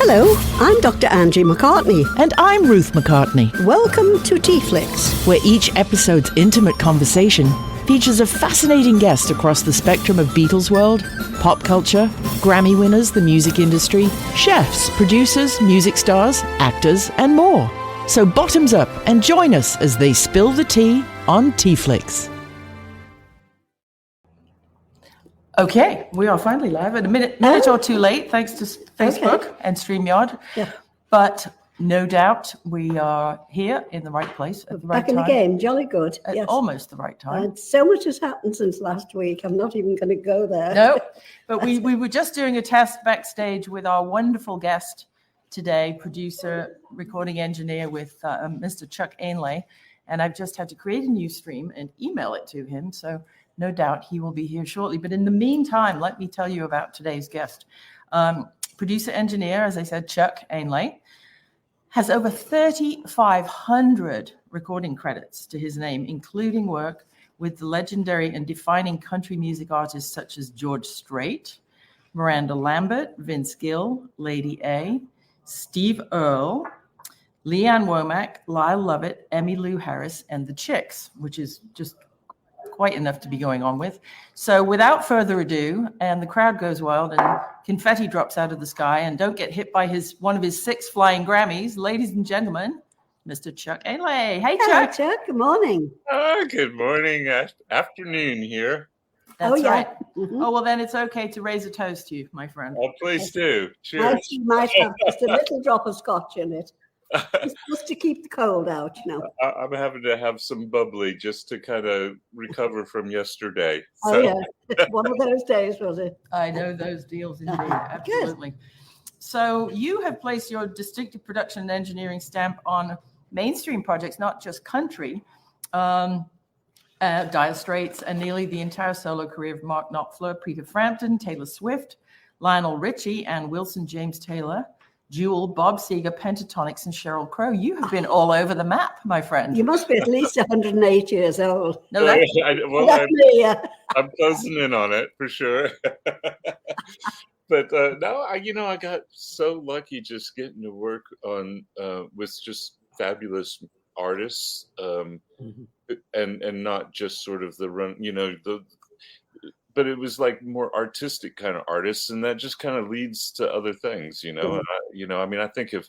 Hello, I'm Dr. Angie McCartney. And I'm Ruth McCartney. Welcome to TeaFlix, where each episode's intimate conversation features a fascinating guest across the spectrum of Beatles world, pop culture, Grammy winners, the music industry, chefs, producers, music stars, actors, and more. So bottoms up and join us as they spill the tea on TeaFlix. Okay, we are finally live at a minute or two late, thanks to Facebook and StreamYard. Yeah. But no doubt we are here in the right place at the right time. Back in the game, jolly good. At almost the right time. So much has happened since last week. I'm not even going to go there. No, but we were just doing a test backstage with our wonderful guest today, producer, recording engineer with Mr. Chuck Ainlay. And I've just had to create a new stream and email it to him. So no doubt he will be here shortly. But in the meantime, let me tell you about today's guest. Producer engineer, as I said, Chuck Ainlay, has over 3,500 recording credits to his name, including work with the legendary and defining country music artists such as George Strait, Miranda Lambert, Vince Gill, Lady A, Steve Earle, Leanne Womack, Lyle Lovett, Emmylou Harris, and the Chicks, which is just quite enough to be going on with. So without further ado, and the crowd goes wild and confetti drops out of the sky, and don't get hit by one of his 6 flying Grammys, ladies and gentlemen, Mr. Chuck Ainlay. Hey, Chuck. Hello, Chuck. Good morning. Good morning. Afternoon here. That's right. Mm-hmm. Oh, well, then it's okay to raise a toast to you, my friend. Oh, please do. Cheers. You might have just a little drop of scotch in it. Just to keep the cold out, you know. I'm having to have some bubbly just to kind of recover from yesterday. So. Oh, yeah. One of those days, was it? I know those deals indeed. Absolutely. Good. So you have placed your distinctive production and engineering stamp on mainstream projects, not just country. Dire Straits and nearly the entire solo career of Mark Knopfler, Peter Frampton, Taylor Swift, Lionel Richie, and Wilson James Taylor, Jewel, Bob Seger, Pentatonix, and Sheryl Crow. You have been all over the map, my friend. You must be at least 108 years old. No, that's I'm closing in on it for sure. But no, I got so lucky just getting to work on with just fabulous artists, and not just sort of the run, but it was like more artistic kind of artists, and that just kind of leads to other things, And I think if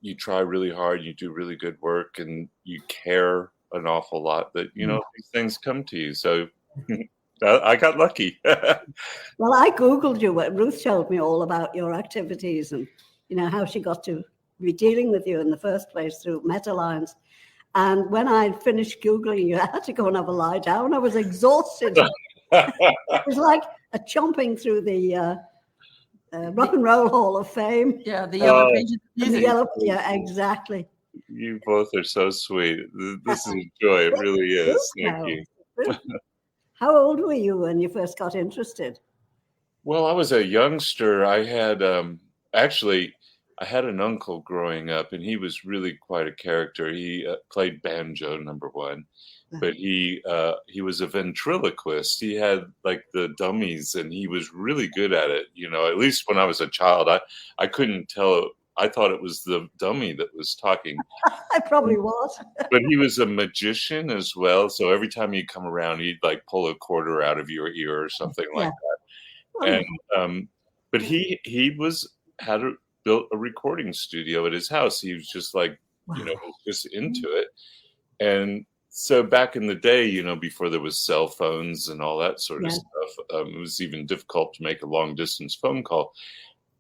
you try really hard, you do really good work, and you care an awful lot, that these things come to you. So I got lucky. Well, I Googled you. Ruth told me all about your activities and how she got to be dealing with you in the first place through Meta Lines. And when I finished Googling you, I had to go and have a lie down. I was exhausted. It was like a chomping through the Rock and Roll Hall of Fame. Yeah, the Yellow Pages. Yeah, exactly. You both are so sweet. This is a joy. It really is. Thank you. How old were you when you first got interested? Well, I was a youngster. I had I had an uncle growing up, and he was really quite a character. He played banjo, number one, but he was a ventriloquist. He had like the dummies, and he was really good at it. At least when I was a child, I couldn't tell. I thought it was the dummy that was talking. I probably was. But he was a magician as well. So every time he'd come around, he'd like pull a quarter out of your ear or something like that. And but he built a recording studio at his house. He was just like, just into it. And so back in the day, before there was cell phones and all that sort of stuff, it was even difficult to make a long distance phone call.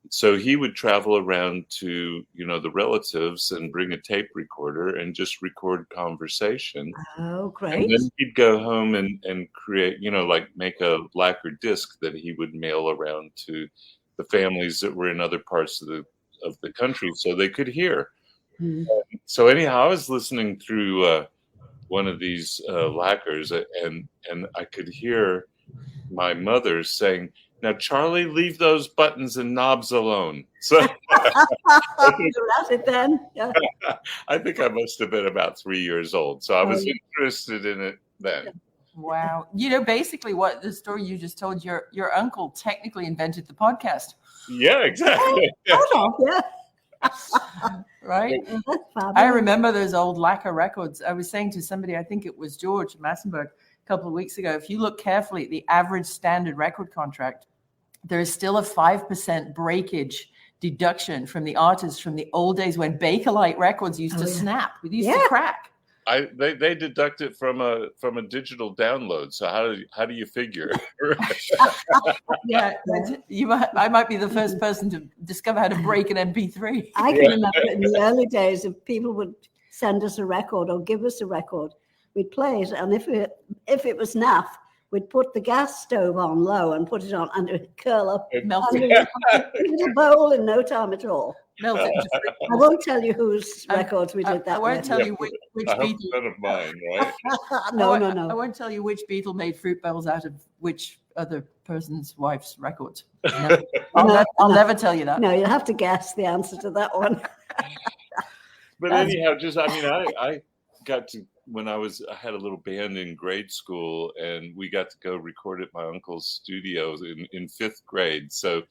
So he would travel around to, the relatives and bring a tape recorder and just record conversation. Oh, great. And then he'd go home and create, make a lacquer disc that he would mail around to the families that were in other parts of the country so they could hear. Mm-hmm. So anyhow, I was listening through one of these lacquers, and I could hear my mother saying, "Now, Charlie, leave those buttons and knobs alone." So that's it then. Yeah. I think I must have been about 3 years old. So I was interested in it then. Wow. Basically what the story you just told, your uncle technically invented the podcast. Yeah, exactly. Yeah. Right? That's I remember those old lacquer records. I was saying to somebody, I think it was George Massenberg a couple of weeks ago, if you look carefully at the average standard record contract, there is still a 5% breakage deduction from the artists from the old days when Bakelite records used to snap. It used to crack. They deduct it from a digital download. So how do you figure? Yeah, I might be the first person to discover how to break an MP3. I can remember in the early days, if people would send us a record or give us a record, we'd play it, and if it was naff, we'd put the gas stove on low and put it on, and it would curl up, Melt it a bowl in no time at all. Melt it. I won't tell you whose records we did that I won't with. tell you which Beatle. None of mine, right? No. I won't tell you which Beatle made fruit bowls out of which other person's wife's records. I'll never tell you that. No, you'll have to guess the answer to that one. But anyhow, I got to, when I had a little band in grade school, and we got to go record at my uncle's studio in 5th grade. So,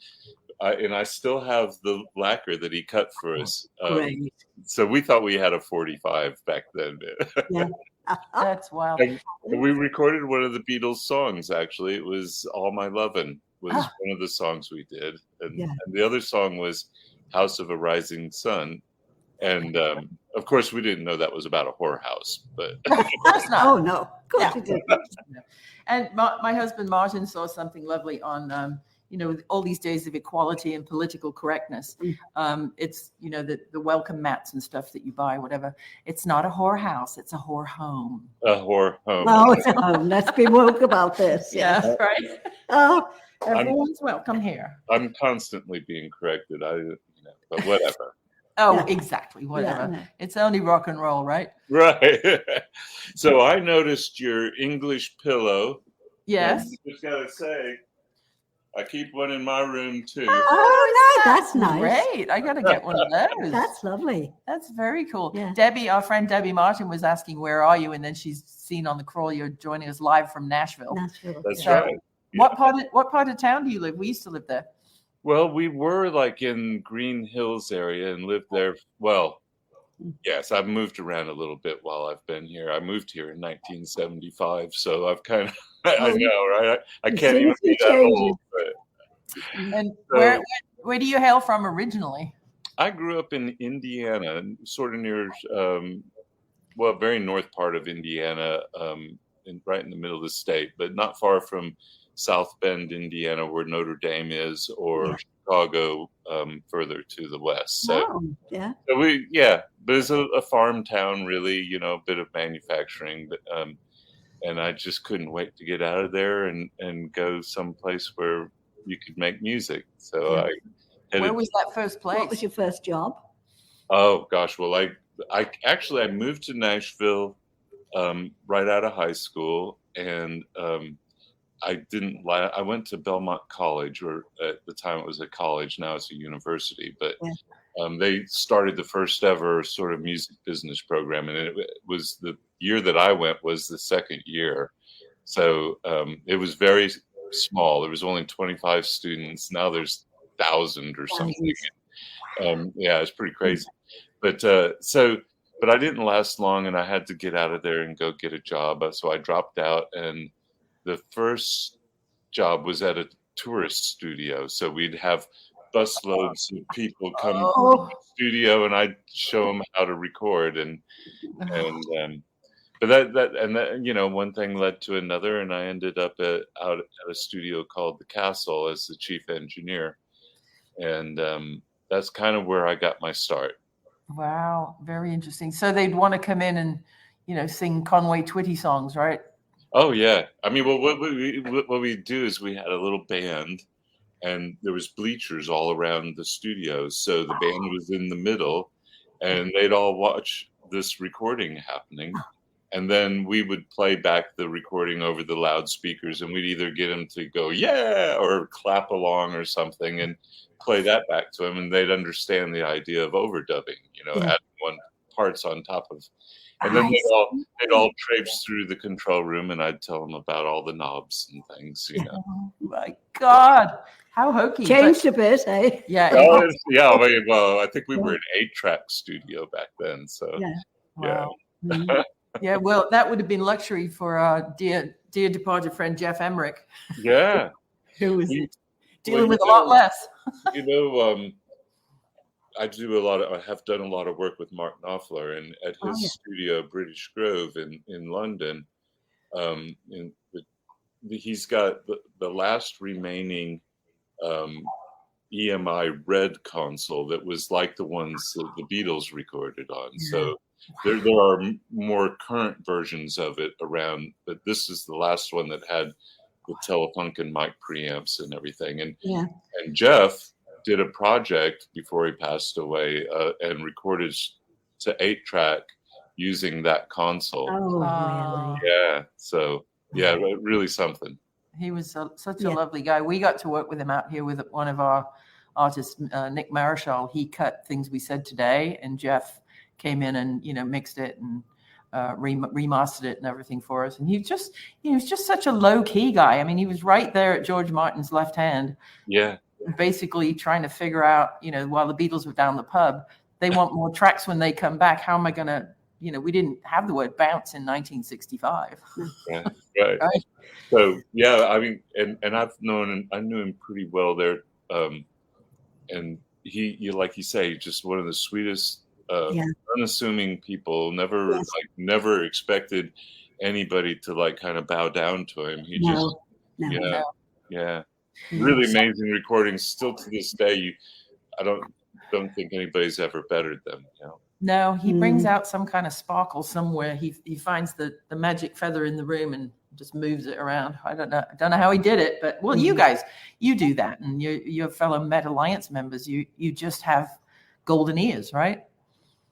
I still have the lacquer that he cut for us. Great. So we thought we had a 45 back then. Yeah. That's wild. And we recorded one of the Beatles songs, actually. It was All My Lovin' was one of the songs we did. And the other song was House of a Rising Sun. And of course, we didn't know that was about a whorehouse. But of course not. Oh, no. Of course you didn't. And my husband, Martin, saw something lovely on with all these days of equality and political correctness. It's, the welcome mats and stuff that you buy, whatever. It's not a whorehouse, it's a whore home. A whore home. Oh, it's a home. Let's be woke about this. Yeah, right? Oh, everyone's welcome here. I'm constantly being corrected. But whatever. Oh, exactly. Whatever. Yeah, no. It's only rock and roll, right? Right. So I noticed your English pillow. Yes. I just gotta say, I keep one in my room too. Oh, no, that's nice. Great. I got to get one of those. That's lovely. That's very cool. Yeah. Debbie, our friend Debbie Martin was asking, where are you? And then she's seen on the crawl, you're joining us live from Nashville. That's right. What part of town do you live? We used to live there. Well, we were like in Green Hills area and lived there. Well, yes, I've moved around a little bit while I've been here. I moved here in 1975, so I've kind of, I know, right? I can't even be that old. But, and where do you hail from originally? I grew up in Indiana, sort of near, very north part of Indiana, right in the middle of the state, but not far from South Bend, Indiana, where Notre Dame is, or Chicago, further to the west. So, but it's a farm town, really, a bit of manufacturing, but and I just couldn't wait to get out of there and go someplace where you could make music. So where was that first place? What was your first job? Oh gosh, well, I actually moved to Nashville right out of high school, and I went to Belmont College, or at the time it was a college, now it's a university, but they started the first ever sort of music business program, and it was the year that I went was the second year. So it was very small. There was only 25 students. Now there's 1,000 or something. It's pretty crazy. But but I didn't last long, and I had to get out of there and go get a job. So I dropped out, and the first job was at a tourist studio. So we'd have busloads of people come to the studio, and I'd show them how to record. But that one thing led to another, and I ended up out at a studio called The Castle as the chief engineer. And that's kind of where I got my start. Wow. Very interesting. So they'd want to come in and, sing Conway Twitty songs, right? Oh yeah, I mean, well, what we do is we had a little band, and there was bleachers all around the studio. So the band was in the middle, and they'd all watch this recording happening, and then we would play back the recording over the loudspeakers, and we'd either get them to go yeah or clap along or something, and play that back to them, and they'd understand the idea of overdubbing, adding one parts on top of. And then they'd all traipse through the control room, and I'd tell them about all the knobs and things, you know. Oh my God, how hokey! Changed a bit, eh? Yeah, well, I think we were an 8-track studio back then, so wow. Yeah, well, that would have been luxury for our dear departed friend Jeff Emmerich. Yeah, who was dealing with a lot less. You know, I have done a lot of work with Mark Knopfler, and at his studio, British Grove in London, he's got the last remaining EMI Red console that was like the ones that the Beatles recorded on. Yeah. So there are more current versions of it around, but this is the last one that had the Telefunken mic preamps and everything. And Jeff did a project before he passed away and recorded to 8-track using that console. Oh, really? Yeah. So, yeah, really something. He was such a lovely guy. We got to work with him out here with one of our artists, Nick Marischal. He cut Things We Said Today, and Jeff came in and, mixed it and remastered it and everything for us. And he was just such a low key guy. I mean, he was right there at George Martin's left hand. Yeah. Basically trying to figure out, while the Beatles were down the pub, they want more tracks when they come back. How am I going to, we didn't have the word bounce in 1965. Yeah, right. So, yeah, I mean, and I knew him pretty well there. And he, like you say, just one of the sweetest, unassuming people, never expected anybody to kind of bow down to him. He really amazing recordings. Still to this day, I don't think anybody's ever bettered them. No, he brings out some kind of sparkle somewhere. He finds the magic feather in the room and just moves it around. I don't know how he did it, but you guys, you do that, and your fellow Met Alliance members, you just have golden ears, right?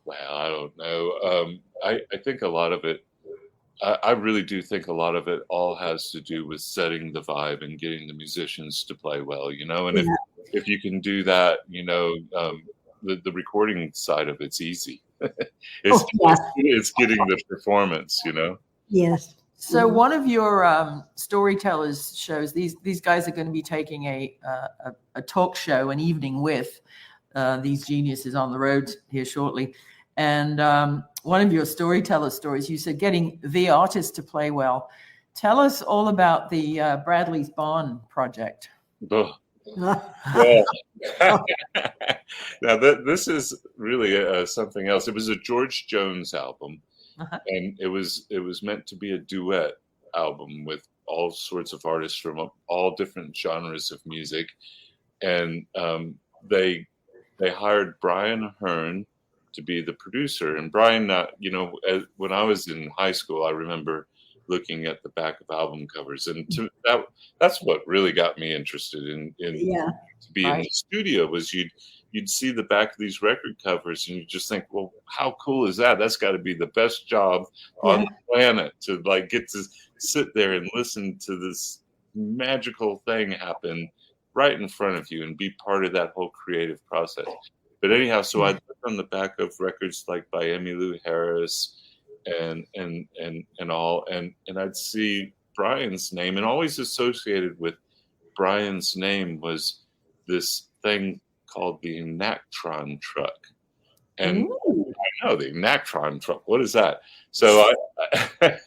Well, I don't know. I think a lot of it. I really do think a lot of it all has to do with setting the vibe and getting the musicians to play well, And if you can do that, the recording side of it's easy. It's getting the performance, Yes. So one of your storytellers shows, these guys are going to be taking a talk show, an evening with these geniuses on the road here shortly. And one of your storyteller stories, you said getting the artist to play well. Tell us all about the Bradley's Barn project. Oh. Well, now this is really something else. It was a George Jones album, and it was meant to be a duet album with all sorts of artists from all different genres of music, and they hired Brian Ahern to be the producer. And Brian, when I was in high school, I remember looking at the back of album covers, and that's what really got me interested in to be in the studio. Was you'd see the back of these record covers and you just think, well, how cool is that? That's got to be the best job on the planet to get to sit there and listen to this magical thing happen right in front of you and be part of that whole creative process. But anyhow, so I'd look on the back of records like by Emmylou Harris and all, and I'd see Brian's name, and always associated with Brian's name was this thing called the Enactron truck. And I know the Enactron truck. What is that? So at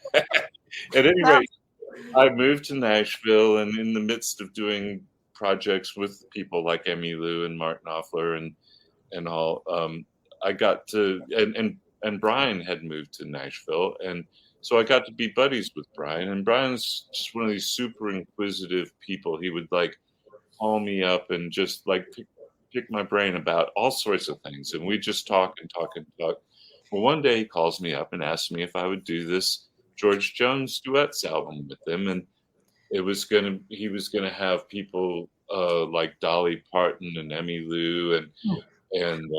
any rate, I moved to Nashville, and in the midst of doing projects with people like Emmylou and Mark Knopfler and all, I got to and Brian had moved to Nashville, and so I got to be buddies with Brian. And Brian's just one of these super inquisitive people. He would call me up and just pick my brain about all sorts of things, and we just talk and talk and talk. Well, one day he calls me up and asks me if I would do this George Jones duets album with him, and he was gonna have people like Dolly Parton and Emmylou and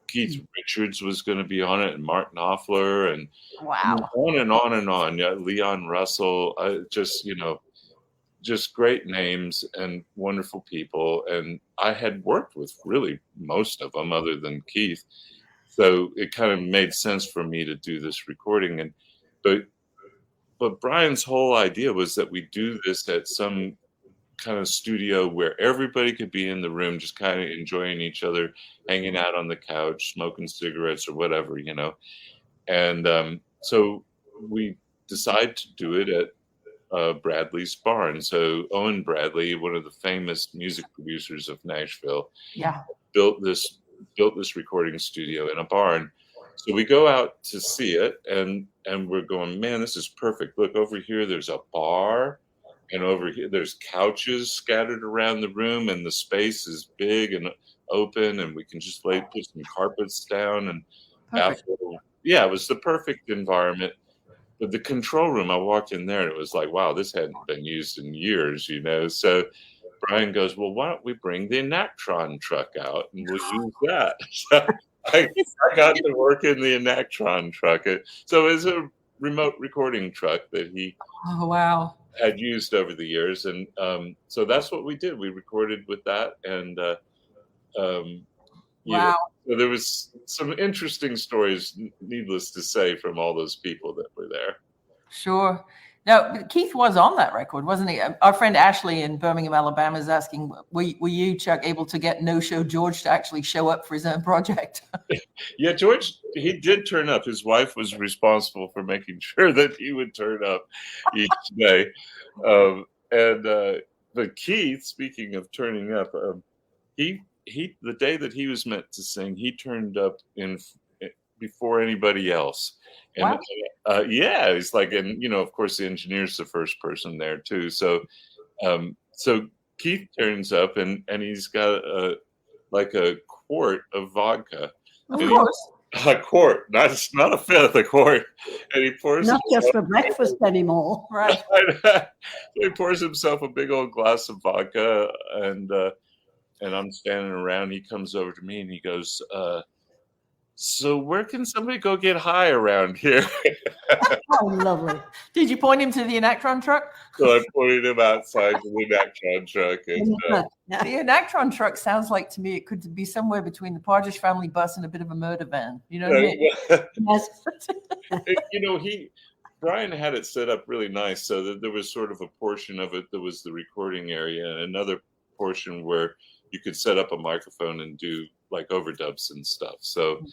Keith Richards was going to be on it, and Mark Knopfler, and on and on and on. Yeah, Leon Russell, just great names and wonderful people. And I had worked with really most of them, other than Keith, So it kind of made sense for me to do this recording. But Brian's whole idea was that we do this at some kind of studio where everybody could be in the room, just kind of enjoying each other, hanging out on the couch, smoking cigarettes or whatever, And so we decided to do it at Bradley's barn. So Owen Bradley, one of the famous music producers of Nashville, built this recording studio in a barn. So we go out to see it, and we're going, man, this is perfect. Look, over here, there's a bar, and over here, there's couches scattered around the room, and the space is big and open, and we can just put some carpets down. And it was the perfect environment. But the control room, I walked in there, and it was like, wow, this hadn't been used in years, So Brian goes, well, why don't we bring the Enactron truck out, and we'll use that. So I got to work in the Enactron truck. So it's a remote recording truck that he had used over the years. And so that's what we did. We recorded with that. And wow. So there was some interesting stories, needless to say, from all those people that were there. Sure. Now, Keith was on that record, wasn't he? Our friend Ashley in Birmingham, Alabama is asking, were you, Chuck, able to get No-Show George to actually show up for his own project? Yeah, George, he did turn up. His wife was responsible for making sure that he would turn up each day. But Keith, speaking of turning up, he the day that he was meant to sing, he turned up before anybody else. And he's like, and of course the engineer's the first person there too. So Keith turns up and he's got a quart of vodka. Of course. A quart, not a fifth, a quart. And he pours not just for breakfast anymore. Right. He pours himself a big old glass of vodka, and I'm standing around. He comes over to me and he goes, so where can somebody go get high around here? Oh, lovely. Did you point him to the Enactron truck? So I pointed him outside to the Enactron truck. And, the Enactron truck sounds like to me it could be somewhere between the Partridge Family bus and a bit of a murder van. You know what I mean? Brian had it set up really nice so that there was sort of a portion of it that was the recording area and another portion where you could set up a microphone and do like overdubs and stuff. So,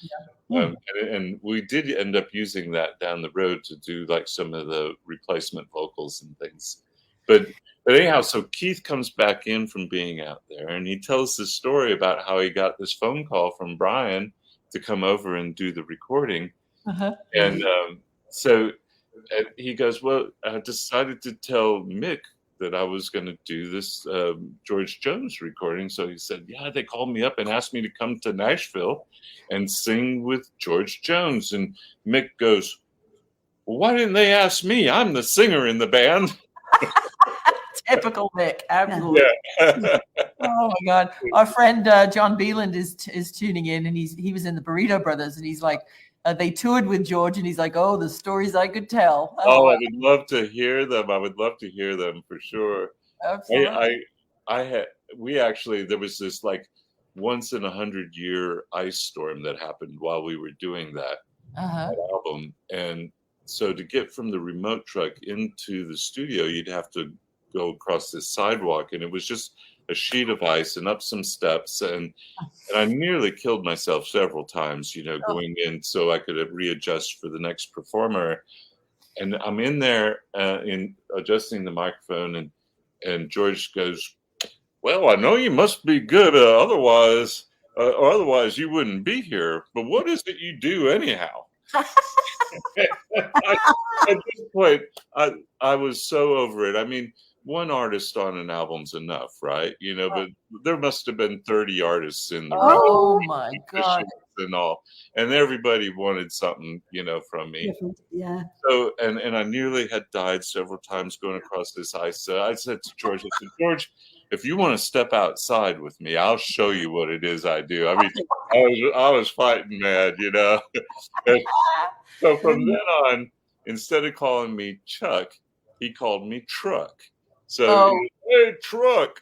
and we did end up using that down the road to do like some of the replacement vocals and things. But anyhow, so Keith comes back in from being out there and he tells this story about how he got this phone call from Brian to come over and do the recording. And so he goes, well, I decided to tell Mick that I was going to do this George Jones recording. So he said, yeah, they called me up and asked me to come to Nashville and sing with George Jones. And Mick goes, well, why didn't they ask me? I'm the singer in the band. Typical Mick, absolutely. Yeah. Oh my God. Our friend John Beeland is tuning in, and he was in the Burrito Brothers, and he's like, they toured with George, and he's like, oh, the stories I could tell. Oh, I would love to hear them. I would love to hear them for sure. Absolutely. There was this like once in 100-year ice storm that happened while we were doing that album. And so to get from the remote truck into the studio, you'd have to go across this sidewalk, and it was just a sheet of ice and up some steps, and I nearly killed myself several times, going in so I could readjust for the next performer. And I'm in there in adjusting the microphone, and George goes, well, I know you must be good, otherwise you wouldn't be here. But what is it you do anyhow? At this point, I was so over it. I mean, one artist on an album's enough, right? But there must have been 30 artists in the room. Oh my God. And all. And everybody wanted something, from me. Yeah. So, and I nearly had died several times going across this ice. So I said to George, George, if you want to step outside with me, I'll show you what it is I do. I mean, I was fighting mad, So from then on, instead of calling me Chuck, he called me Truck. So, hey, Truck.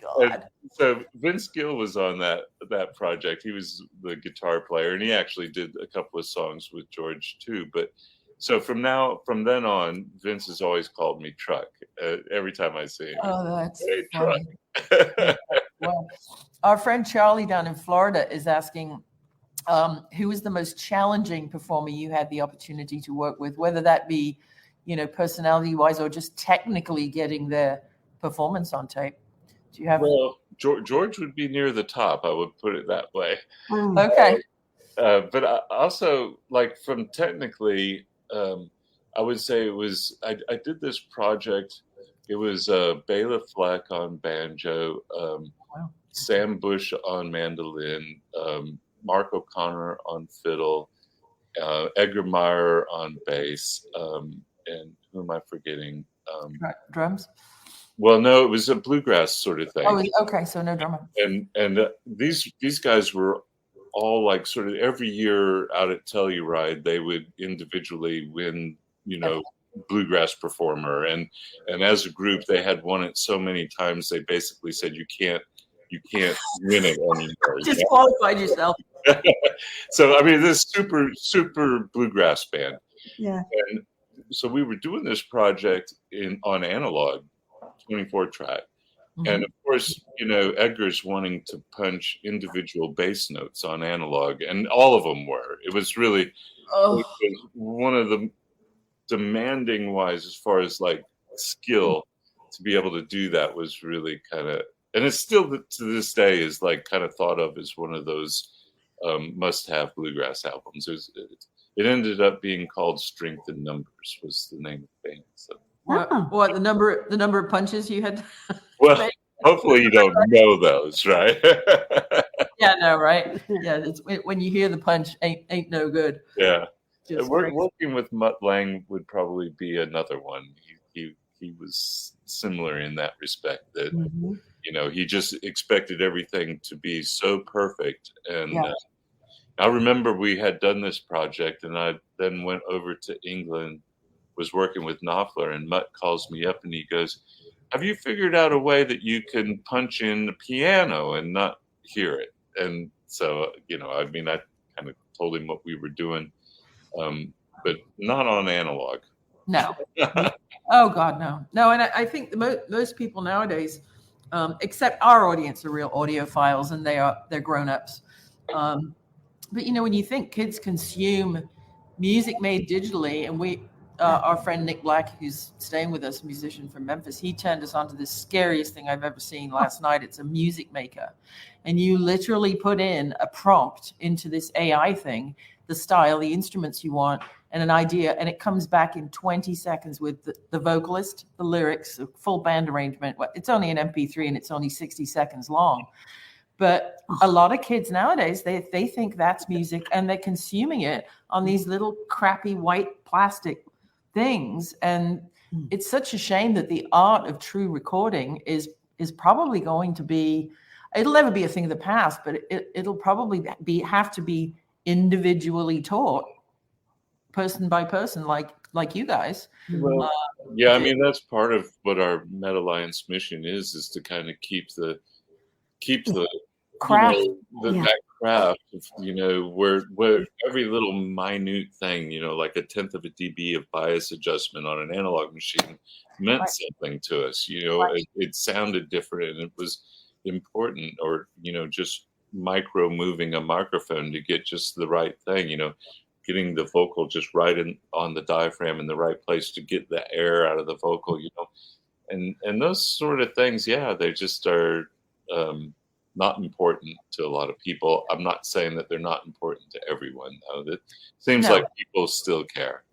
God. So Vince Gill was on that project. He was the guitar player, and he actually did a couple of songs with George too. But so from then on, Vince has always called me Truck every time I see him. Oh, that's Hey, funny. Truck. Well, our friend Charlie down in Florida is asking, who was the most challenging performer you had the opportunity to work with, whether that be, personality-wise or just technically getting their performance on tape? Do you have? Well, George would be near the top. I would put it that way. Okay. But I also, like, from technically, I would say it was. I did this project. It was Bela Fleck on banjo, Wow. Sam Bush on mandolin, Mark O'Connor on fiddle, Edgar Meyer on bass, and who am I forgetting? Drums? Well, no, it was a bluegrass sort of thing. Oh, okay, so no drummer. And these guys were all like sort of every year out at Telluride, they would individually win, bluegrass performer, and as a group they had won it so many times they basically said you can't win it anymore. Disqualified yourself. So I mean, this super bluegrass band. Yeah. And so we were doing this project on analog, 24 track. Mm-hmm. And of course, Edgar's wanting to punch individual bass notes on analog, and all of them were. It was really it was one of the demanding wise as far as like skill to be able to do that was really kind of, and it's still to this day is like kind of thought of as one of those must-have bluegrass albums. It ended up being called Strength in Numbers was the name of the band. So. What the number of punches you had? Well, hopefully you don't know those, right? Yeah, no, right? Yeah, it's when you hear the punch, ain't no good. Yeah, working with Mutt Lange would probably be another one. He was similar in that respect that he just expected everything to be so perfect. And I remember we had done this project, and I then went over to England. Was working with Knopfler, and Mutt calls me up and he goes, "Have you figured out a way that you can punch in the piano and not hear it?" And so, I kind of told him what we were doing, but not on analog. No. Oh God, no. And I think most people nowadays, except our audience, are real audiophiles, and they're grown-ups. But when you think kids consume music made digitally, and our friend Nick Black, who's staying with us, a musician from Memphis, he turned us onto the scariest thing I've ever seen last night. It's a music maker. And you literally put in a prompt into this AI thing, the style, the instruments you want, and an idea, and it comes back in 20 seconds with the vocalist, the lyrics, a full band arrangement. It's only an MP3 and it's only 60 seconds long. But a lot of kids nowadays, they think that's music, and they're consuming it on these little crappy white plastic things. And it's such a shame that the art of true recording is probably going to be, it'll never be a thing of the past, but it'll probably have to be individually taught person by person, like you guys. Well, yeah, I mean, that's part of what our Met Alliance mission is to kind of keep the craft, that craft, where every little minute thing, like a tenth of a dB of bias adjustment on an analog machine meant something to us. It sounded different, and it was important, or just micro moving a microphone to get just the right thing. Getting the vocal just right on the diaphragm in the right place to get the air out of the vocal. And those sort of things, they just are. Not important to a lot of people. I'm not saying that they're not important to everyone, though. It seems like people still care.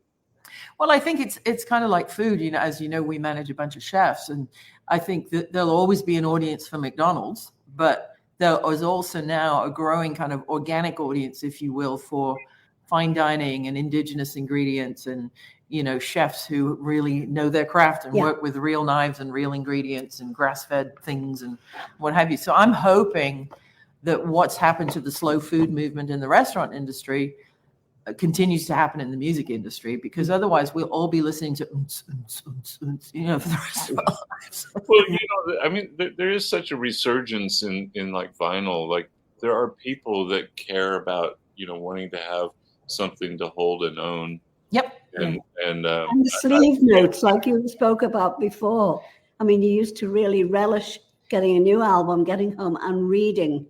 Well, I think it's kind of like food. As you know, we manage a bunch of chefs, and I think that there'll always be an audience for McDonald's, but there is also now a growing kind of organic audience, if you will, for fine dining and indigenous ingredients, and chefs who really know their craft and work with real knives and real ingredients and grass-fed things and what have you. So I'm hoping that what's happened to the slow food movement in the restaurant industry continues to happen in the music industry, because otherwise we'll all be listening to you know, for the rest of our lives. Well, you know, I mean, there is such a resurgence in like vinyl. Like, there are people that care about, you know, wanting to have something to hold and own. Yep. And the sleeve notes, like you spoke about before. I mean, you used to really relish getting a new album, getting home and reading.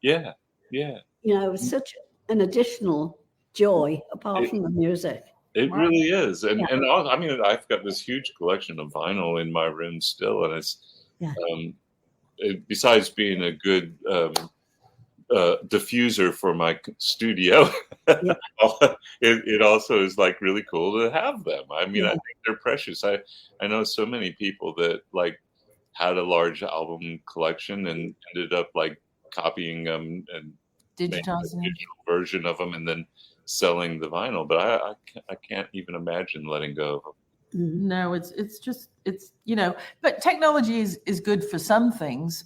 Yeah. You know, it was such an additional joy apart from the music. It really is. And I mean, I've got this huge collection of vinyl in my room still, and it's besides being a good diffuser for my studio, it also is like really cool to have them. I mean, I think they're precious. I know so many people that like had a large album collection and ended up like copying them and making a digital version of them and then selling the vinyl. But I can't even imagine letting go of them. No, it's just you know, but technology is good for some things.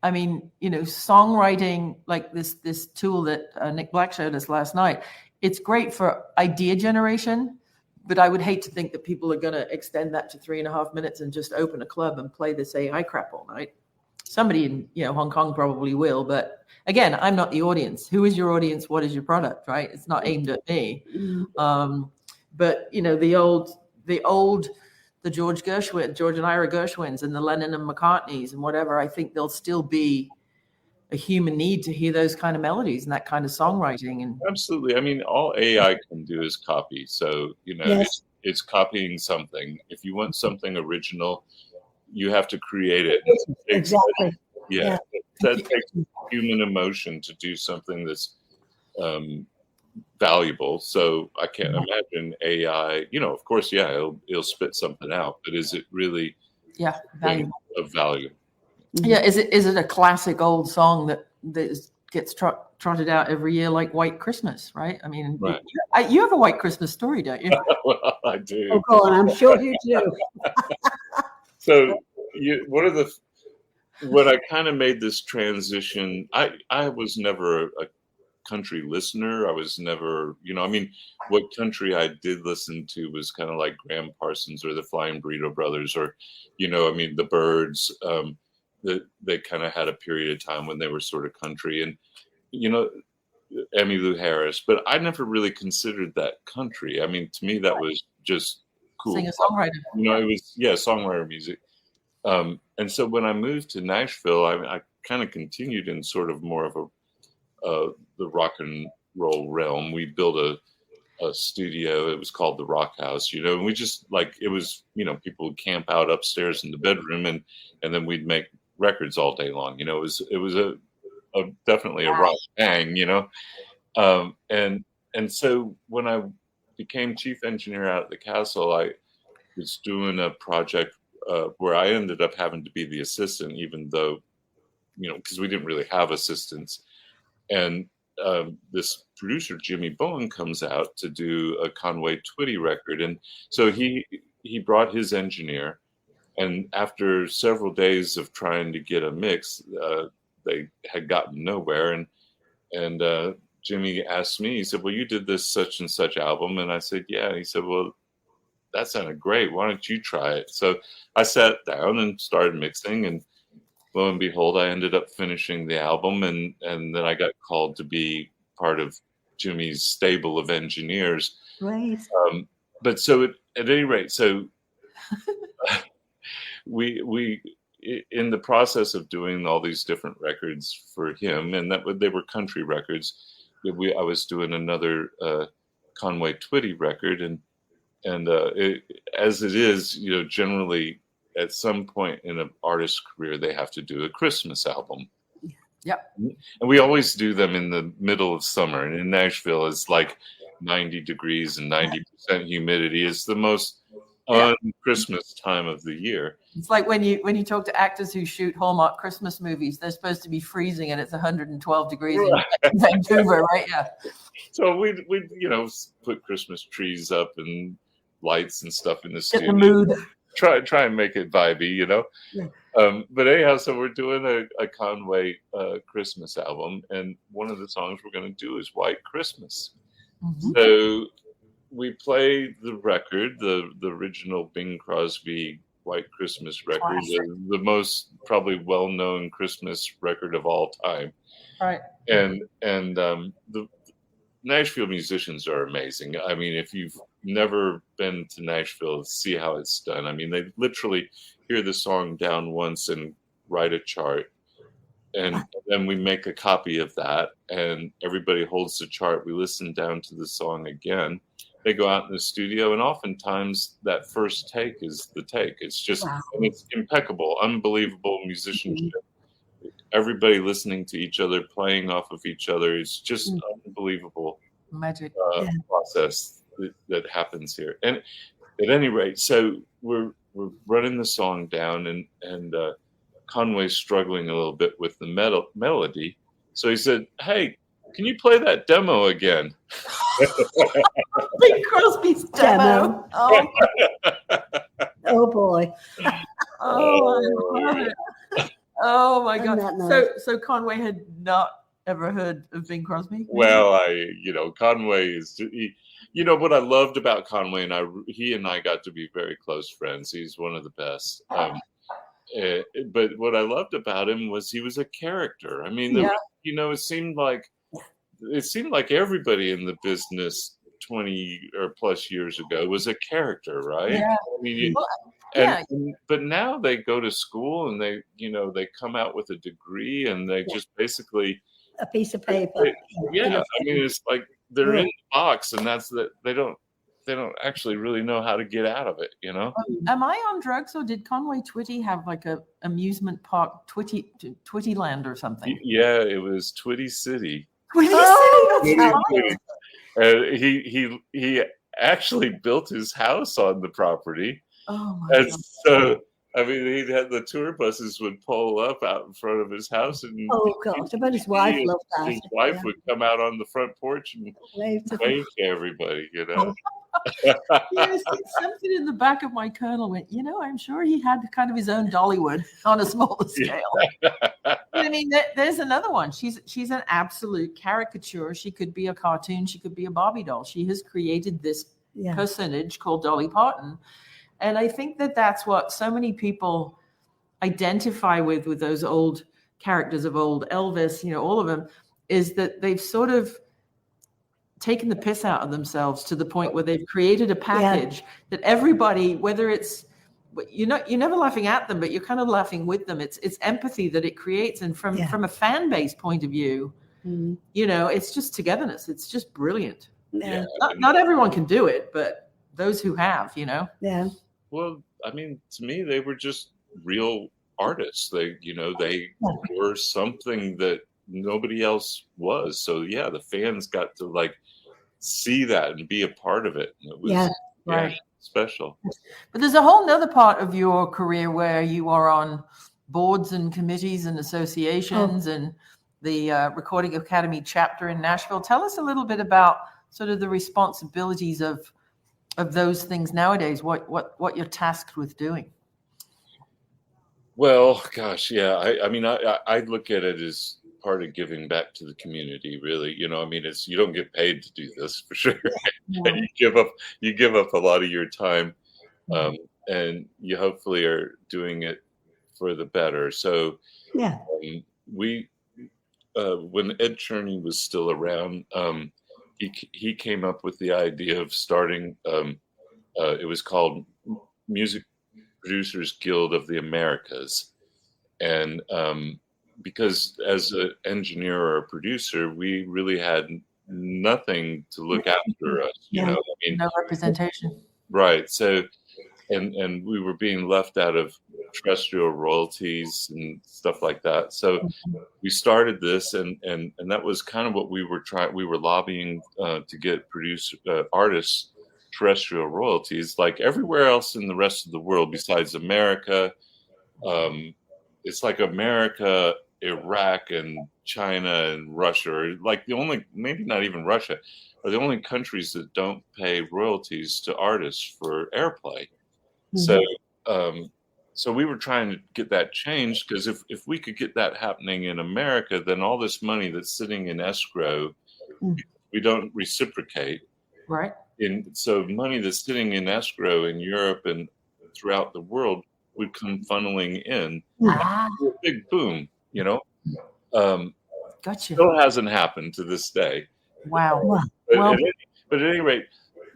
I mean, you know, songwriting, like this tool that Nick Black showed us last night, it's great for idea generation, but I would hate to think that people are going to extend that to 3.5 minutes and just open a club and play this AI crap all night. Somebody in, you know, Hong Kong probably will, but again, I'm not the audience. Who is your audience? What is your product, right? It's not aimed at me. But, you know, the George and Ira Gershwins and the Lennon and McCartneys and whatever, I think there'll still be a human need to hear those kind of melodies and that kind of songwriting. And absolutely. I mean, all AI can do is copy. So, you know, it's copying something. If you want something original, you have to create it. Exactly. Yeah. That takes human emotion to do something that's valuable. So I can't imagine AI, you know, of course, it'll spit something out, but is it really valuable? Of value? Yeah. Is it a classic old song that gets trotted out every year like White Christmas, right? I mean, you have a White Christmas story, don't you? Well, I do. Oh, go on, I'm sure you do. So when I kind of made this transition, I was never a country listener. I was never, you know, I mean, what country I did listen to was kind of like Graham Parsons or the Flying Burrito Brothers, or, you know, I mean, the Byrds. They kind of had a period of time when they were sort of country, and, you know, Emmylou Harris. But I never really considered that country. I mean, to me, that was just cool. Singer-songwriter. You know, it was songwriter music. And so when I moved to Nashville, I kind of continued in sort of more of the rock and roll realm. We built a studio. It was called the Rock House, you know, and we just like, it was, you know, people would camp out upstairs in the bedroom and then we'd make records all day long. You know, it was a definitely a rock bang, you know. And so when I became chief engineer out at the castle, I was doing a project where I ended up having to be the assistant, even though, you know, because we didn't really have assistants. And this producer, Jimmy Bowen, comes out to do a Conway Twitty record. And so he brought his engineer. And after several days of trying to get a mix, they had gotten nowhere. And Jimmy asked me, he said, well, you did this such and such album. And I said, yeah. And he said, well, that sounded great. Why don't you try it? So I sat down and started mixing, and lo and behold, I ended up finishing the album, and then I got called to be part of Jimmy's stable of engineers. Right. But so at any rate, so we in the process of doing all these different records for him, and they were country records. I was doing another Conway Twitty record, and as it is, you know, generally at some point in an artist's career, they have to do a Christmas album. Yep. And we always do them in the middle of summer. And in Nashville, it's like 90 degrees and 90% humidity. It's the most un-Christmas time of the year. It's like when you talk to actors who shoot Hallmark Christmas movies, they're supposed to be freezing and it's 112 degrees in Vancouver, right? Yeah. So we you know, put Christmas trees up and lights and stuff in the studio. Get the mood. Try and make it vibey, you know. Yeah. But anyhow, so we're doing a Conway Christmas album, and one of the songs we're going to do is White Christmas. Mhm. So we play the record, the original Bing Crosby White Christmas record, Classic. the most probably well-known Christmas record of all time. Right. And the Nashville musicians are amazing. I mean, if you've never been to Nashville, see how it's done. I mean, they literally hear the song down once and write a chart. And then we make a copy of that, and everybody holds the chart. We listen down to the song again. They go out in the studio, and oftentimes that first take is the take. It's just, Wow. and it's impeccable, unbelievable musicianship. Everybody listening to each other, playing off of each other. It's just unbelievable Magic. process that happens here. And at any rate, so we're running the song down, and Conway's struggling a little bit with the melody. So he said, "Hey, can you play that demo again?" Bing Crosby's demo. Oh, Oh boy. oh, I love it. Oh my Isn't God. that nice? So Conway had not ever heard of Bing Crosby? Well, Conway is, what I loved about Conway, and he and I got to be very close friends. He's one of the best. But what I loved about him was he was a character. I mean, it seemed like everybody in the business 20 or plus years ago was a character, right? Yeah. I mean, but now they go to school and they come out with a degree and they just basically A piece of paper. I mean, it's like they're in the box, and that's that. They don't actually really know how to get out of it, Am I on drugs, or did Conway Twitty have like a amusement park, Twitty Land or something? Yeah, it was Twitty City. Twitty City. He actually built his house on the property. Oh my God. So I mean, he had the tour buses would pull up out in front of his house, and Oh gosh, I bet his wife loved that. his wife would come out on the front porch and Wave to wave to everybody, Yes, something in the back of my kernel went, I'm sure he had kind of his own Dollywood on a smaller scale. I mean, there's another one. She's an absolute caricature. She could be a cartoon. She could be a Barbie doll. She has created this personage called Dolly Parton. And I think that's what so many people identify with those old characters of old Elvis, all of them, is that they've sort of taken the piss out of themselves to the point where they've created a package that everybody, whether it's, you're never laughing at them, but you're kind of laughing with them. It's empathy that it creates. And from a fan base point of view, it's just togetherness. It's just brilliant. Yeah. Yeah. Not everyone can do it, but those who have, Yeah. Well, I mean, to me, they were just real artists. They were something that nobody else was. So the fans got to see that and be a part of it. And it was right. Special. But there's a whole nother part of your career where you are on boards and committees and associations and the Recording Academy chapter in Nashville. Tell us a little bit about sort of the responsibilities of those things nowadays, what you're tasked with doing. Well, gosh, I mean, I look at it as part of giving back to the community, really. I mean, you don't get paid to do this for sure. And you give up a lot of your time, and you hopefully are doing it for the better. So we when Ed Cherney was still around, he came up with the idea of starting. It was called Music Producers Guild of the Americas, and because as an engineer or a producer, we really had nothing to look after us. You know, I mean, no representation. Right. So, and we were being left out of terrestrial royalties and stuff like that. So we started this, and that was kind of what we were trying. We were lobbying to get artists terrestrial royalties, like everywhere else in the rest of the world besides America. It's like America, Iraq, and China and Russia are like the only, maybe not even Russia, are the only countries that don't pay royalties to artists for airplay. Mm-hmm. So we were trying to get that changed, because if we could get that happening in America, then all this money that's sitting in escrow we don't reciprocate. Right. So money that's sitting in escrow in Europe and throughout the world would come funneling in. Ah, A big boom, you know. gotcha. Still hasn't happened to this day. Wow. But, Well, but at any rate,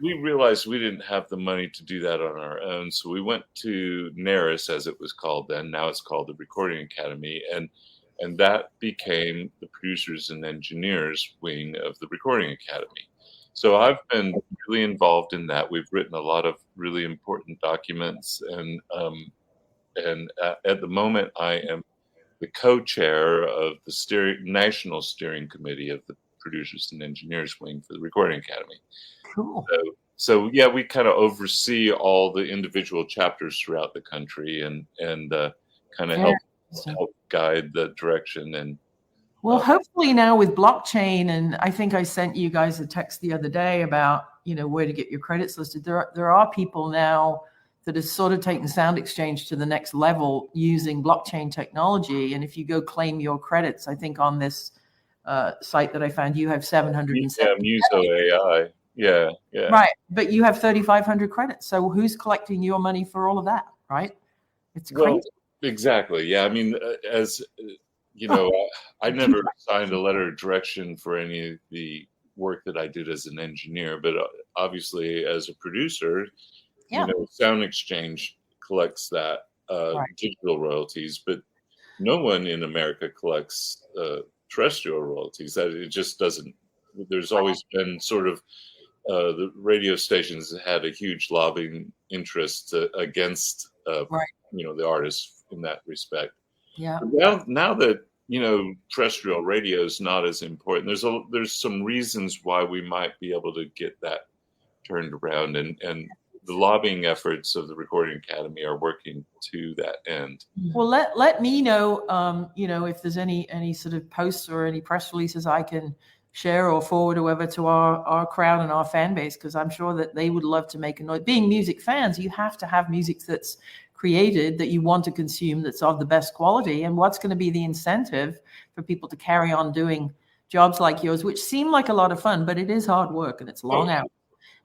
we realized we didn't have the money to do that on our own. So we went to NARIS, as it was called then. Now it's called the Recording Academy. And that became the producers and engineers wing of the Recording Academy. So I've been really involved in that. We've written a lot of really important documents. And at the moment, I am the co-chair of the National Steering Committee of the Producers and Engineers Wing for the Recording Academy. cool. So yeah, we kind of oversee all the individual chapters throughout the country and kind of help guide the direction. And well, hopefully now with blockchain, and I think I sent you guys a text the other day about, where to get your credits listed. There are people now that is sort of taking Sound Exchange to the next level using blockchain technology. And if you go claim your credits, I think on this site that I found, you have 770. Yeah, Muso AI. Yeah. Right. But you have 3,500 credits. So who's collecting your money for all of that? Right. It's crazy. Well, exactly. Yeah. I mean, as you know, I never signed a letter of direction for any of the work that I did as an engineer, but obviously as a producer, Sound Exchange collects that digital royalties, but no one in America collects terrestrial royalties. That it just doesn't. There's always been sort of the radio stations had a huge lobbying interest against the artists in that respect. Yeah. Now that terrestrial radio is not as important, there's some reasons why we might be able to get that turned around, and the lobbying efforts of the Recording Academy are working to that end. Well, let me know, if there's any sort of posts or any press releases I can share or forward or whatever to our crowd and our fan base, because I'm sure that they would love to make a noise. Being music fans, you have to have music that's created that you want to consume, that's of the best quality. And what's going to be the incentive for people to carry on doing jobs like yours, which seem like a lot of fun, but it is hard work and it's long hours.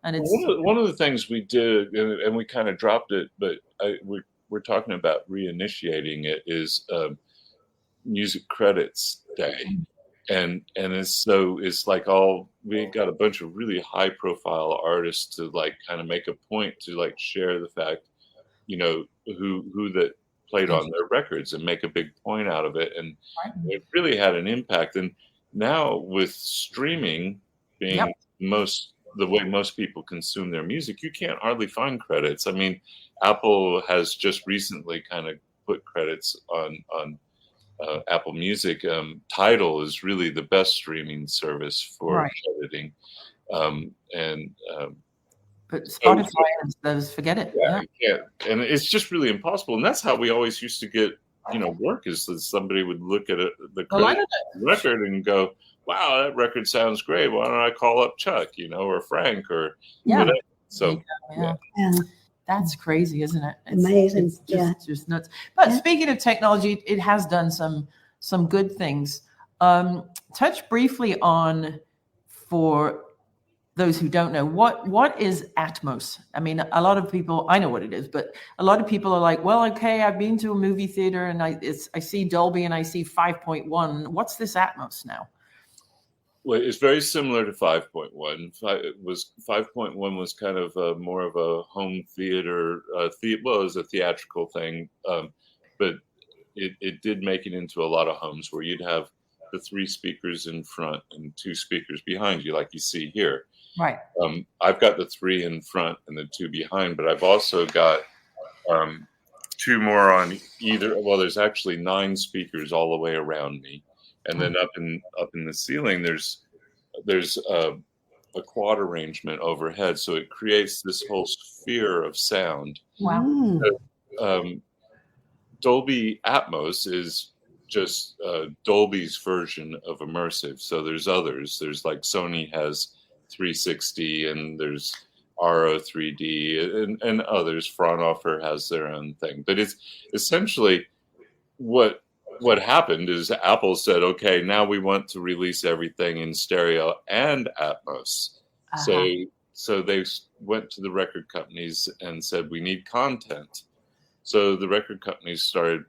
And it's one of the things we did, and we kind of dropped it, but we're talking about reinitiating it, is Music Credits Day. And it's like we got a bunch of really high profile artists to like kind of make a point to like share the fact, who that played on their records and make a big point out of it. And it really had an impact. And now with streaming being the way most people consume their music, you can't hardly find credits. I mean, Apple has just recently kind of put credits on Apple Music. Tidal is really the best streaming service for crediting. But Spotify does forget it. Yeah, you can't. And it's just really impossible. And that's how we always used to get, work, is that somebody would look at the record and go, wow, that record sounds great. Why don't I call up Chuck, or Frank or whatever. So, yeah. That's crazy, isn't it? Amazing. It's just nuts. But speaking of technology, it has done some good things. Touch briefly on, for those who don't know, what is Atmos? I mean, a lot of people, I know what it is, but a lot of people are like, well, okay, I've been to a movie theater and I see Dolby and I see 5.1. What's this Atmos now? Well, it's very similar to 5.1. 5.1 was kind of more of a home theater. It was a theatrical thing, but it did make it into a lot of homes where you'd have the 3 speakers in front and 2 speakers behind you, like you see here. Right. I've got the 3 in front and the 2 behind, but I've also got 2 more on either. Well, there's actually 9 speakers all the way around me. And then up in the ceiling, there's a quad arrangement overhead, so it creates this whole sphere of sound. Wow. Dolby Atmos is just Dolby's version of immersive. So there's others. There's like Sony has 360, and there's RO 3D, and others. Fraunhofer has their own thing. But it's essentially what what happened is Apple said, okay, now we want to release everything in stereo and Atmos. So they went to the record companies and said, we need content. So the record companies started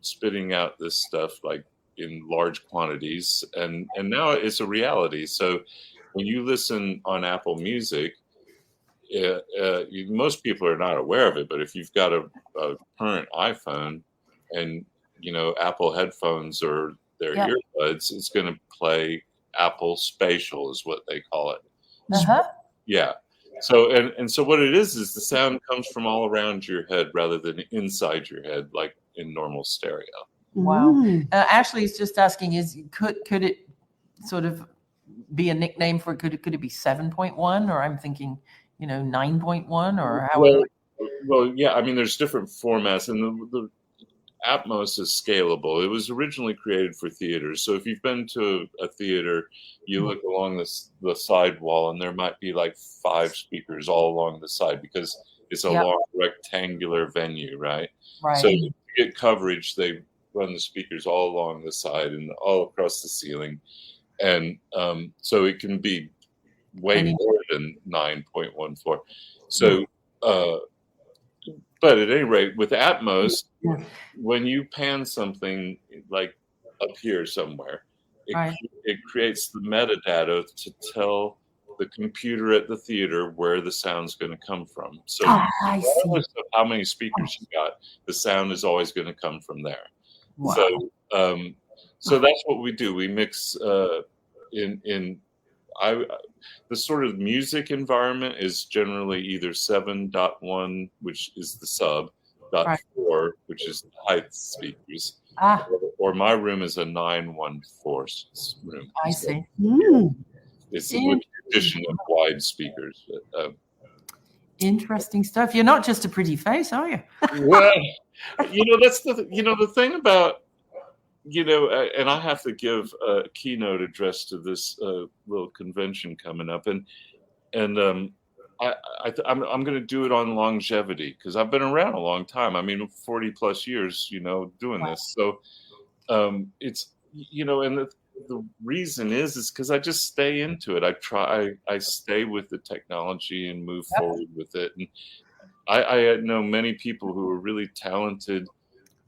spitting out this stuff like in large quantities, and now it's a reality. So when you listen on Apple Music, most people are not aware of it, but if you've got a current iPhone and Apple headphones or their earbuds, it's going to play Apple Spatial is what they call it. Yeah. So and so what it is the sound comes from all around your head rather than inside your head like in normal stereo. Wow. Ashley is just asking, could it sort of be a nickname for could it be 7.1, or I'm thinking 9.1 or how? Well, yeah. I mean, there's different formats, and the Atmos is scalable. It was originally created for theaters. So if you've been to a theater, you look along the side wall, and there might be like 5 speakers all along the side because it's a long rectangular venue, right? Right. So to get coverage, they run the speakers all along the side and all across the ceiling, and so it can be way more than 9.14. So, but at any rate, with Atmos, when you pan something like up here somewhere, it creates the metadata to tell the computer at the theater where the sound's going to come from. So regardless of how many speakers you got, the sound is always going to come from there. Wow. So that's what we do. We mix the sort of music environment is generally either 7.1, which is the sub, .4, which is the height speakers, or my room is a 914 room. I see. It's with the addition of wide speakers. Interesting stuff. You're not just a pretty face, are you? Well, that's the thing about, and I have to give a keynote address to this little convention coming up, and I'm going to do it on longevity because I've been around a long time. I mean, 40 plus years, doing this. So it's, and the reason is because I just stay into it. I stay with the technology and move forward with it. And I know many people who are really talented,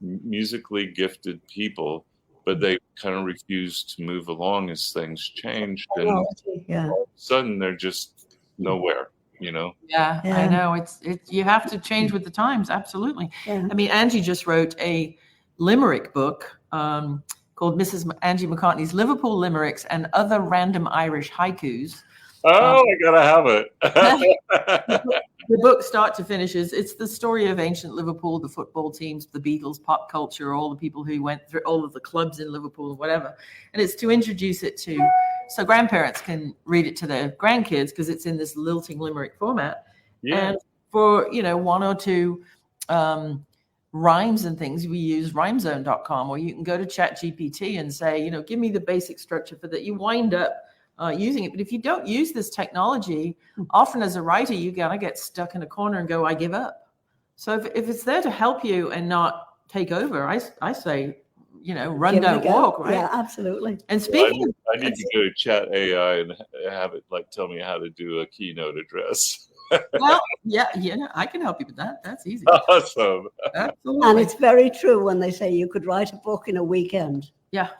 musically gifted people, but they kind of refuse to move along as things changed. And all of a sudden they're just nowhere. Yeah, I know. It's you have to change with the times. Absolutely. Yeah. I mean, Angie just wrote a limerick book called Mrs. Angie McCartney's Liverpool Limericks and Other Random Irish Haikus. Oh, I gotta have it. The book, start to finish, it's the story of ancient Liverpool, the football teams, the Beatles, pop culture, all the people who went through all of the clubs in Liverpool and whatever. And it's to introduce it so grandparents can read it to their grandkids because it's in this lilting limerick format. Yeah. And for, 1 or 2 rhymes and things, we use rhymezone.com, or you can go to ChatGPT and say, give me the basic structure for that. You wind up using it. But if you don't use this technology, often as a writer, you gotta get stuck in a corner and go, I give up. So if it's there to help you and not take over, I say, run, don't walk, right? Yeah, absolutely. And speaking I need to go to Chat AI and have it tell me how to do a keynote address. Well, yeah, I can help you with that. That's easy. Awesome. Absolutely. And it's very true when they say you could write a book in a weekend. Yeah.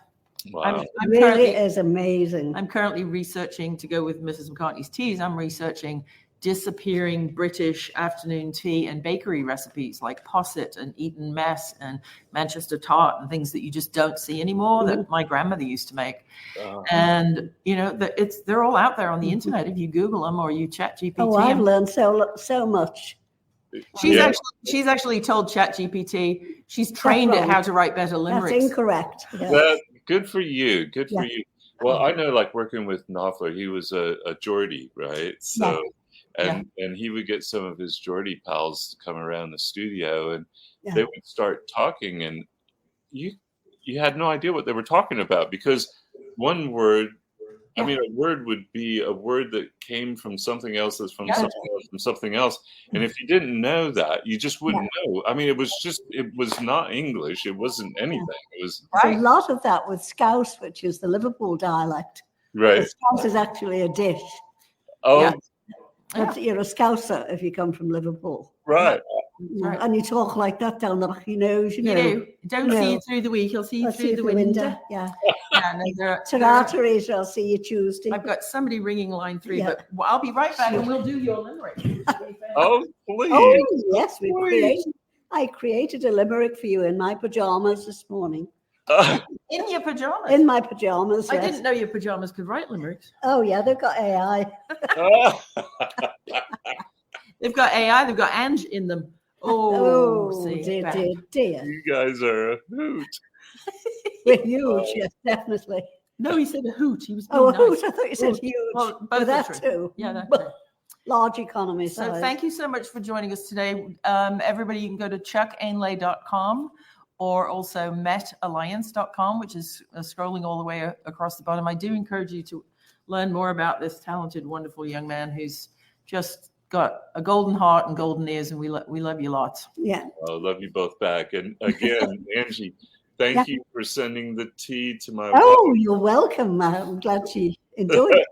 Wow. It really is amazing. I'm currently researching, to go with Mrs. McCartney's teas, I'm researching disappearing British afternoon tea and bakery recipes like posset and Eton mess and Manchester tart and things that you just don't see anymore that my grandmother used to make. And they're all out there on the internet if you Google them or you ChatGPT. Oh, I've learned so much. She's actually told ChatGPT she's trained it how to write better limericks. That's incorrect. Yeah. Good for you. Good for you. Well, I know, like working with Knopfler, he was a Geordie, right? So, and he would get some of his Geordie pals to come around the studio, and they would start talking, and you had no idea what they were talking about because one word I mean, a word would be a word that came from something else that's from Yeah. something else from something else. And if you didn't know that, you just wouldn't know. I mean, it was not English. It wasn't anything. It was A lot of that was Scouse, which is the Liverpool dialect. right. The Scouse is actually a dish. Oh, Yeah. But you're a Scouser if you come from Liverpool. right. Right. And you talk like that down the back of your nose, you know. You know, don't No. see you through the week. He'll see you I'll through see the you window. Yeah. Yeah, no, there are- Tarataries, I'll see you Tuesday. I've got somebody ringing line 3, Yeah. but I'll be right back and we'll do your limerick. Oh, please. Oh, yes, Please. I created a limerick for you in my pajamas this morning. In your pajamas. In my pajamas, I yes. didn't know your pajamas could write limericks. Oh, yeah, they've got AI. They've got AI, they've got Ange in them. Oh, see, dear, bad. dear, dear. You guys are a hoot. We're huge, yes, definitely. No, he said a hoot. He was being Oh, a nice. hoot, I thought you said Hoot. huge. Well, both But are that true. too. Yeah, that's But true. large economy So size. thank you so much for joining us today. Everybody, you can go to chuckainlay.com or also metalliance.com, which is scrolling all the way across the bottom. I do encourage you to learn more about this talented, wonderful young man who's just got a golden heart and golden ears, and we love you lots. Yeah. I love you both back. And again, Angie, thank you for sending the tea to my Oh, you're welcome. I'm glad she enjoyed it.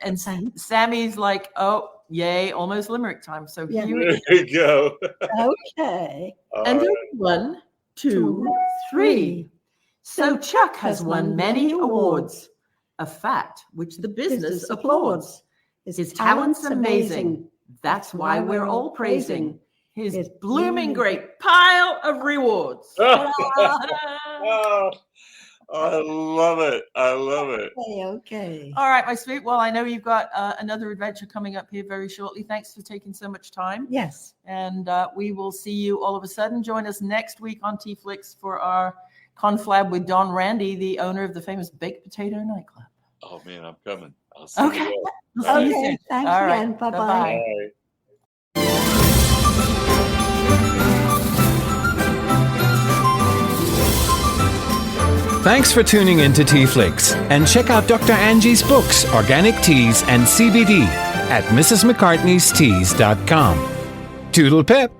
And Sammy's like, oh, yay, almost limerick time. So Yeah. here There it is. you go. Okay. And All then right. 1, 2, 3. So Chuck has won many awards, a fact which the business applauds. His talent's amazing. That's why we're all praising his blooming great pile of rewards. Oh, I love it. I love it. Okay. All right, my sweet. Well, I know you've got another adventure coming up here very shortly. Thanks for taking so much time. Yes. And we will see you all of a sudden. Join us next week on TeaFlix for our conflab with Don Randy, the owner of the famous Baked Potato Nightclub. Oh, man, I'm coming. I'll see Okay. you We'll then. see you Okay. soon. Thanks All right. again. Bye-bye. Bye-bye. Bye. Thanks for tuning in to TeaFlix, and check out Dr. Angie's books, Organic Teas and CBD, at mrsmccartneysteas.com. Toodle pip.